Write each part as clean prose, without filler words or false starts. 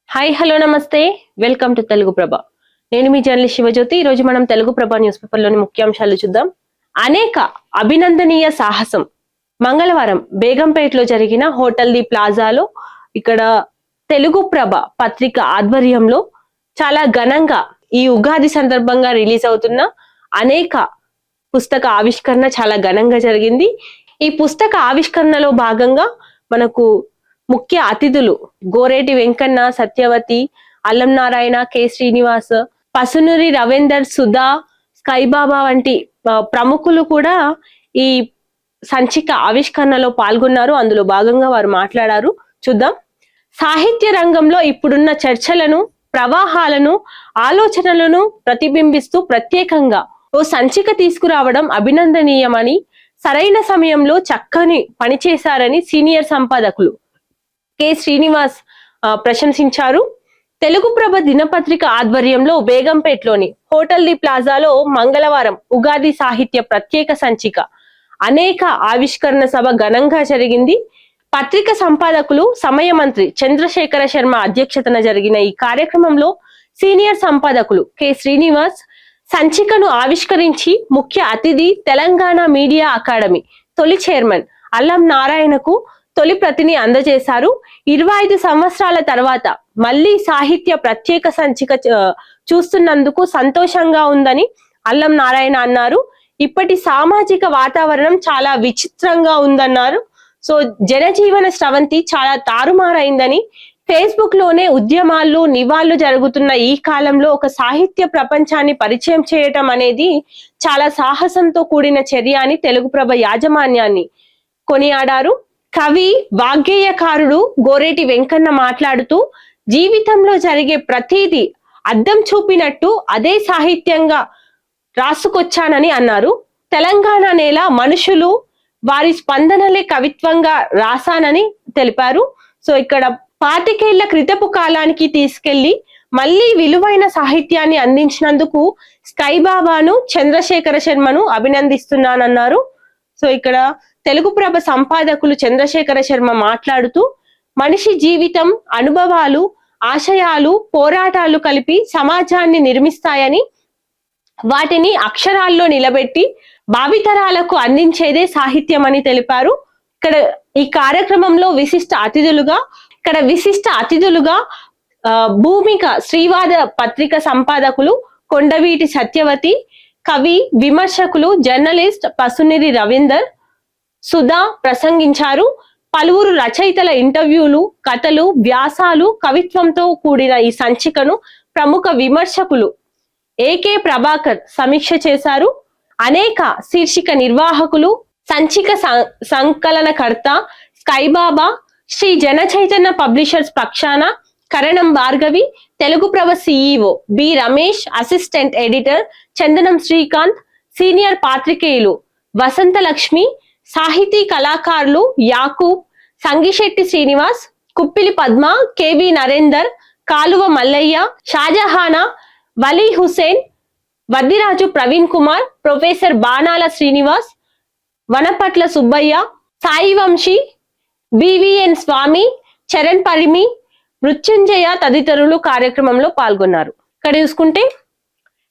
Hi hello నమస్తే welcome to Telugu ప్రభ. నేను మీ journalist Shivajyothi. ఈ రోజు మనం తెలుగు ప్రభ న్యూస్ పేపర్ లోని ముఖ్యాంశాలు చూద్దాం. అనేక అభినందనీయ సాహసం. మంగళవారం బేగంపేటలో జరిగిన హోటల్ ది ప్లాజాలో ఇక్కడ తెలుగు ప్రభ పత్రిక ఆధ్వర్యంలో చాలా ఘనంగా ఈ ఉగాది సందర్భంగా రిలీజ్ అవుతున్న అనేక పుస్తక ఆవిష్కరణ చాలా ఘనంగా జరిగింది. ఈ పుస్తక ఆవిష్కరణలో భాగంగా మనకు ముఖ్య అతిథులు గోరేటి వెంకన్న, సత్యవతి, అల్లం నారాయణ, కె శ్రీనివాస్, పసునూరి రవీందర్, సుధా, స్కైబాబా వంటి ప్రముఖులు కూడా ఈ సంచిక ఆవిష్కరణలో పాల్గొన్నారు. అందులో భాగంగా వారు మాట్లాడారు. చూద్దాం. సాహిత్య రంగంలో ఇప్పుడున్న చర్చలను, ప్రవాహాలను, ఆలోచనలను ప్రతిబింబిస్తూ ప్రత్యేకంగా ఓ సంచిక తీసుకురావడం అభినందనీయమని, సరైన సమయంలో చక్కని పనిచేశారని సీనియర్ సంపాదకులు కె శ్రీనివాస్ ప్రశంసించారు. తెలుగు ప్రభ దినపత్రిక ఆధ్వర్యంలో బేగంపేటలోని హోటల్ ది ప్లాజాలో మంగళవారం ఉగాది సాహిత్య ప్రత్యేక సంచిక అనేక ఆవిష్కరణ సభ ఘనంగా జరిగింది. పత్రిక సంపాదకులు సమయ మంత్రి చంద్రశేఖర శర్మ అధ్యక్షతన జరిగిన ఈ కార్యక్రమంలో సీనియర్ సంపాదకులు కె శ్రీనివాస్ సంచికను ఆవిష్కరించి ముఖ్య అతిథి తెలంగాణ మీడియా అకాడమీ తొలి చైర్మన్ అల్లం నారాయణకు తొలి ప్రతిని అందజేశారు. 25 సంవత్సరాల తర్వాత మళ్ళీ సాహిత్య ప్రత్యేక సంచిక చూస్తున్నందుకు సంతోషంగా ఉందని అల్లం నారాయణ అన్నారు. ఇప్పటి సామాజిక వాతావరణం చాలా విచిత్రంగా ఉందన్నారు. సో జనజీవన స్రవంతి చాలా తారుమారైందని, ఫేస్బుక్ లోనే ఉద్యమాలు, నివాళులు జరుగుతున్న ఈ కాలంలో ఒక సాహిత్య ప్రపంచాన్ని పరిచయం చేయటం అనేది చాలా సాహసంతో కూడిన చర్య అని తెలుగు ప్రభ యాజమాన్యాన్ని కొనియాడారు. కవి, వాగ్గేయకారుడు గోరేటి వెంకన్న మాట్లాడుతూ జీవితంలో జరిగే ప్రతిదీ అద్దం చూపినట్టు అదే సాహిత్యంగా రాసుకొచ్చానని అన్నారు. తెలంగాణ నేల మనుషులు, వారి స్పందనలే కవిత్వంగా రాశానని తెలిపారు. సో ఇక్కడ 25 ఏళ్ల క్రితపు కాలానికి తీసుకెళ్లి మళ్ళీ విలువైన సాహిత్యాన్ని అందించినందుకు స్కైబాబాను, చంద్రశేఖర శర్మను అభినందిస్తున్నానన్నారు. సో ఇక్కడ తెలుగు ప్రభ సంపాదకులు చంద్రశేఖర శర్మ మాట్లాడుతూ మనిషి జీవితం, అనుభవాలు, ఆశయాలు, పోరాటాలు కలిపి సమాజాన్ని నిర్మిస్తాయని, వాటిని అక్షరాల్లో నిలబెట్టి భావితరాలకు అందించేదే సాహిత్యం అని తెలిపారు. ఇక్కడ ఈ కార్యక్రమంలో విశిష్ట అతిథులుగా భూమిక శ్రీవాద పత్రిక సంపాదకులు కొండవీటి సత్యవతి, కవి, విమర్శకులు, జర్నలిస్ట్ పసునూరి రవీందర్, సుధా ప్రసంగించారు. పలువురు రచయితల ఇంటర్వ్యూలు, కథలు, వ్యాసాలు, కవిత్వంతో కూడిన ఈ సంచికను ప్రముఖ విమర్శకులు ఏకే ప్రభాకర్ సమీక్ష చేశారు. అనేక శీర్షిక నిర్వాహకులు, సంచిక సంకలనకర్త స్కైబాబా, శ్రీ జన చైతన్య పబ్లిషర్స్ పక్షాన Karanam Bhargavi, Telugu Prabha CEO B Ramesh, assistant editor Chandanam Srikanth, senior పాత్రికేయులు వసంతలక్ష్మి, సాహితీ కళాకారులు Yakub, Sangisetti Srinivas, Kuppili Padma, KV Narender, Kaluva Mallaiah, Shajahana, Vali Hussain, Vaddiraju Praveen Kumar, professor Banala Srinivas, Vanapatla Subbaiah, Sai Vamshi, BVN Swamy, Charan Parimi, Mrutyunjaya తదితరులు కార్యక్రమంలో పాల్గొన్నారు. ఇక్కడ చూసుకుంటే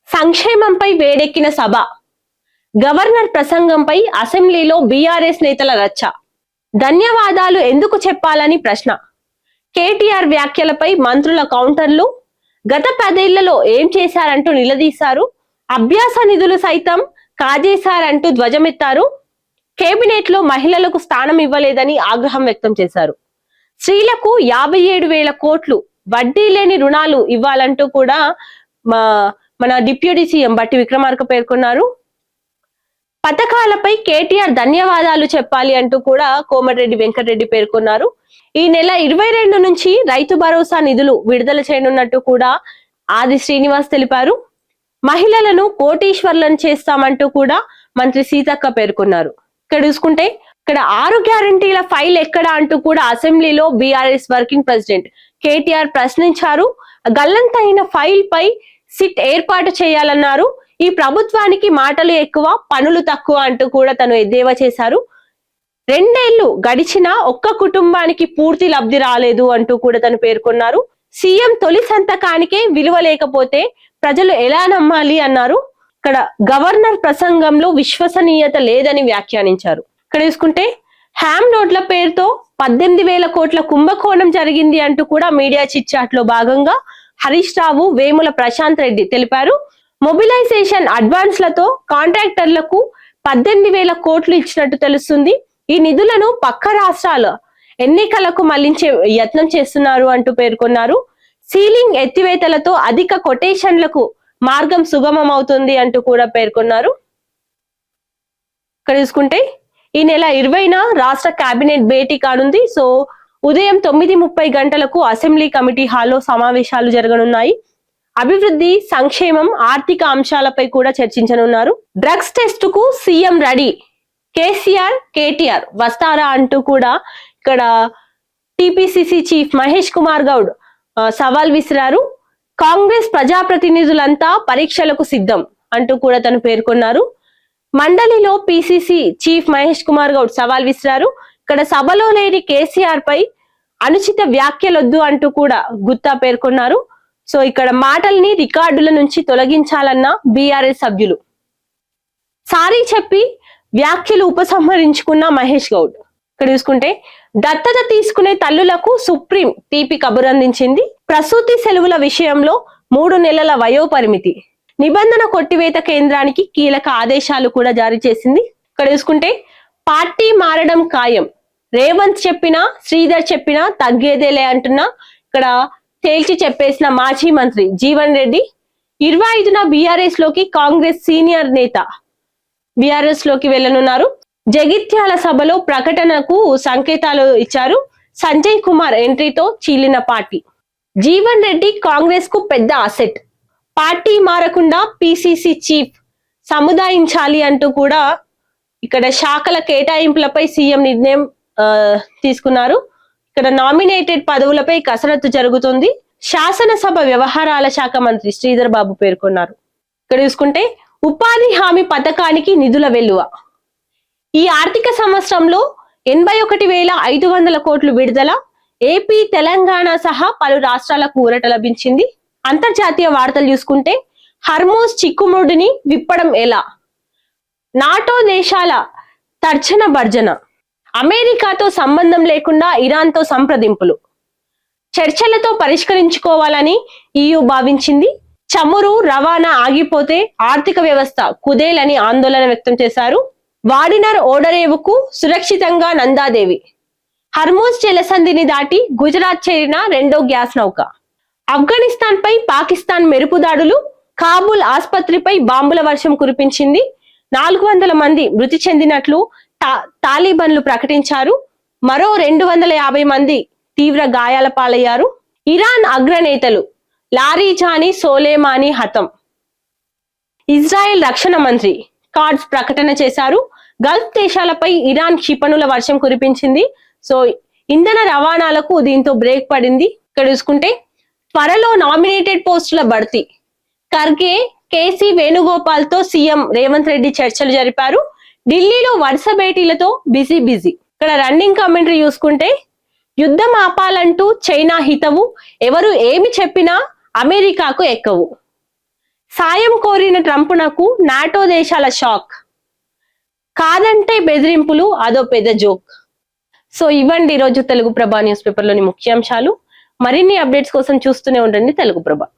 సంక్షేమంపై వేడెక్కిన సభ, గవర్నర్ ప్రసంగంపై అసెంబ్లీలో బీఆర్ఎస్ నేతల రచ్చ, ధన్యవాదాలు ఎందుకు చెప్పాలని ప్రశ్న, కేటీఆర్ వ్యాఖ్యలపై మంత్రుల కౌంటర్లు, గత 10 ఏళ్లలో ఏం చేశారంటూ నిలదీశారు, అభ్యాస నిధులు సైతం కాజేశారంటూ ధ్వజమెత్తారు, కేబినెట్ లో మహిళలకు స్థానం ఇవ్వలేదని ఆగ్రహం వ్యక్తం చేశారు, స్త్రీలకు 57,000 కోట్లు వడ్డీ లేని రుణాలు ఇవ్వాలంటూ కూడా మన డిప్యూటీ సీఎం బట్టి విక్రమార్క పేర్కొన్నారు. పథకాలపై కేటీఆర్ ధన్యవాదాలు చెప్పాలి అంటూ కూడా కోమటిరెడ్డి వెంకటరెడ్డి పేర్కొన్నారు. ఈ నెల 22 నుంచి రైతు భరోసా నిధులు విడుదల చేయనున్నట్టు కూడా ఆది శ్రీనివాస్ తెలిపారు. మహిళలను కోటీశ్వర్లను చేస్తామంటూ కూడా మంత్రి సీతక్క పేర్కొన్నారు. ఇక్కడ చూసుకుంటే ఇక్కడ 6 గ్యారంటీల ఫైల్ ఎక్కడ అంటూ కూడా అసెంబ్లీలో బీఆర్ఎస్ వర్కింగ్ ప్రెసిడెంట్ కేటీఆర్ ప్రశ్నించారు. గల్లంతైన ఫైల్ పై సిట్ ఏర్పాటు చేయాలన్నారు. ఈ ప్రభుత్వానికి మాటలు ఎక్కువ, పనులు తక్కువ అంటూ కూడా తను ఎద్దేవా చేశారు. 2 ఏళ్లు గడిచినా ఒక్క కుటుంబానికి పూర్తి లబ్ధి రాలేదు అంటూ కూడా తను పేర్కొన్నారు. సీఎం తొలి సంతకానికే విలువ లేకపోతే ప్రజలు ఎలా నమ్మాలి అన్నారు. ఇక్కడ గవర్నర్ ప్రసంగంలో విశ్వసనీయత లేదని వ్యాఖ్యానించారు. ఇక్కడ చూసుకుంటే హ్యామ్ నోట్ల పేరుతో 18,000 కోట్ల కుంభకోణం జరిగింది అంటూ కూడా మీడియా చిట్ చాట్ లో భాగంగా హరీష్ రావు, వేముల ప్రశాంత్ రెడ్డి తెలిపారు. మొబిలైజేషన్ అడ్వాన్స్లతో కాంట్రాక్టర్లకు 18,000 కోట్లు ఇచ్చినట్టు తెలుస్తుంది. ఈ నిధులను పక్క రాష్ట్రాల ఎన్నికలకు మళ్లించే యత్నం చేస్తున్నారు అంటూ పేర్కొన్నారు. సీలింగ్ ఎత్తివేతలతో అధిక కొటేషన్లకు మార్గం సుగమం అవుతుంది అంటూ కూడా పేర్కొన్నారు. ఇక్కడ చూసుకుంటే ఈ నెల 20న రాష్ట్ర కేబినెట్ భేటీ కానుంది. సో ఉదయం 9:30 గంటలకు అసెంబ్లీ కమిటీ హాల్లో సమావేశాలు జరగనున్నాయి. అభివృద్ధి, సంక్షేమం, ఆర్థిక అంశాలపై కూడా చర్చించనున్నారు. డ్రగ్స్ టెస్ట్ కు సీఎం రెడీ, కేసీఆర్, కేటీఆర్ వస్తారా అంటూ కూడా ఇక్కడ టిపిసిసి చీఫ్ మహేష్ కుమార్ గౌడ్ సవాల్ విసిరారు. కాంగ్రెస్ ప్రజాప్రతినిధులంతా పరీక్షలకు సిద్ధం అంటూ కూడా తను పేర్కొన్నారు. మండలిలో పిసిసి చీఫ్ మహేష్ కుమార్ గౌడ్ సవాల్ విసిరారు. ఇక్కడ సభలో లేని కేసీఆర్ పై అనుచిత వ్యాఖ్యలొద్దు అంటూ కూడా గుత్తా పేర్కొన్నారు. సో ఇక్కడ మాటల్ని రికార్డుల నుంచి తొలగించాలన్న బీఆర్ఎస్ సభ్యులు. సారీ చెప్పి వ్యాఖ్యలు ఉపసంహరించుకున్న మహేష్ గౌడ్. ఇక్కడ చూసుకుంటే దత్తత తీసుకునే తల్లులకు సుప్రీం తీపి కబురు అందించింది. ప్రసూతి సెలవుల విషయంలో 3 నెలల వయోపరిమితి నిబంధన కొట్టివేత కేంద్రానికి కీలక ఆదేశాలు కూడా జారీ చేసింది. ఇక్కడ చూసుకుంటే పార్టీ మారడం ఖాయం, రేవంత్ చెప్పినా శ్రీధర్ చెప్పినా తగ్గేదేలే అంటున్నా ఇక్కడ తేల్చి చెప్పేసిన మాజీ మంత్రి జీవన్ రెడ్డి. 25న బీఆర్ఎస్ లోకి కాంగ్రెస్ సీనియర్ నేత బీఆర్ఎస్ లోకి వెళ్లనున్నారు. జగిత్యాల సభలో ప్రకటనకు సంకేతాలు ఇచ్చారు. సంజయ్ కుమార్ ఎంట్రీతో చీలిన పార్టీ. జీవన్ రెడ్డి కాంగ్రెస్ కు పెద్ద అసెట్, పార్టీ మారకుండా పిసిసి చీఫ్ సముదాయించాలి అంటూ కూడా ఇక్కడ శాఖల కేటాయింపులపై సీఎం నిర్ణయం తీసుకున్నారు. ఇక్కడ నామినేటెడ్ పదవులపై కసరత్తు జరుగుతుంది. శాసనసభ వ్యవహారాల శాఖ మంత్రి శ్రీధర్ బాబు పేర్కొన్నారు. ఇక్కడ చూసుకుంటే ఉపాధి హామీ పథకానికి నిధుల వెల్లువ. ఈ ఆర్థిక సంవత్సరంలో 81,500 కోట్లు విడుదల. ఏపీ, తెలంగాణ సహా పలు రాష్ట్రాలకు ఊరట లభించింది. అంతర్జాతీయ వార్తలు చూసుకుంటే హర్మోజ్ చిక్కుముడిని విప్పడం ఎలా, నాటో దేశాల తర్జన భర్జన, అమెరికాతో సంబంధం లేకుండా ఇరాన్తో సంప్రదింపులు, చర్చలతో పరిష్కరించుకోవాలని EU భావించింది. చమురు రవాణా ఆగిపోతే ఆర్థిక వ్యవస్థ కుదేలని ఆందోళన వ్యక్తం చేశారు. వాడినర్ ఓడరేవుకు సురక్షితంగా నందాదేవి. హర్మోజ్ జలసంధిని దాటి గుజరాత్ చేరిన 2వ గ్యాస్ నౌక. ఆఫ్ఘనిస్తాన్ పై పాకిస్తాన్ మెరుపు దాడులు. కాబూల్ ఆసుపత్రిపై బాంబుల వర్షం కురిపించింది. 400 మంది మృతి చెందినట్లు తాలిబన్లు ప్రకటించారు. మరో 250 మంది తీవ్ర గాయాల పాలయ్యారు. ఇరాన్ అగ్రనేతలు లారిజానీ సోలేమానీ హతం. ఇజ్రాయెల్ రక్షణ మంత్రి కార్డ్స్ ప్రకటన చేశారు. గల్ఫ్ దేశాలపై ఇరాన్ క్షిపణుల వర్షం కురిపించింది. సో ఇంధన రవాణాలకు దీంతో బ్రేక్ పడింది. ఇక్కడ చూసుకుంటే త్వరలో నామినేటెడ్ పోస్టుల భర్తీ. ఖర్గే, కేసీ వేణుగోపాల్ తో సీఎం రేవంత్ రెడ్డి చర్చలు జరిపారు. ఢిల్లీలో వరుస భేటీలతో బిజీ. ఇక్కడ రన్నింగ్ కామెంటరీ చూసుకుంటే యుద్ధం ఆపాలంటూ చైనా హితవు, ఎవరు ఏమి చెప్పినా అమెరికాకు ఎక్కవు. సాయం కోరిన ట్రంప్నకు నాటో దేశాల షాక్. కాదంటే బెదిరింపులు, అదో పెద్ద జోక్. సో ఇవ్వండి ఈరోజు తెలుగు ప్రభ న్యూస్ పేపర్ లోని ముఖ్యాంశాలు. మరిన్ని అప్డేట్స్ కోసం చూస్తూనే ఉండండి తెలుగు ప్రభ.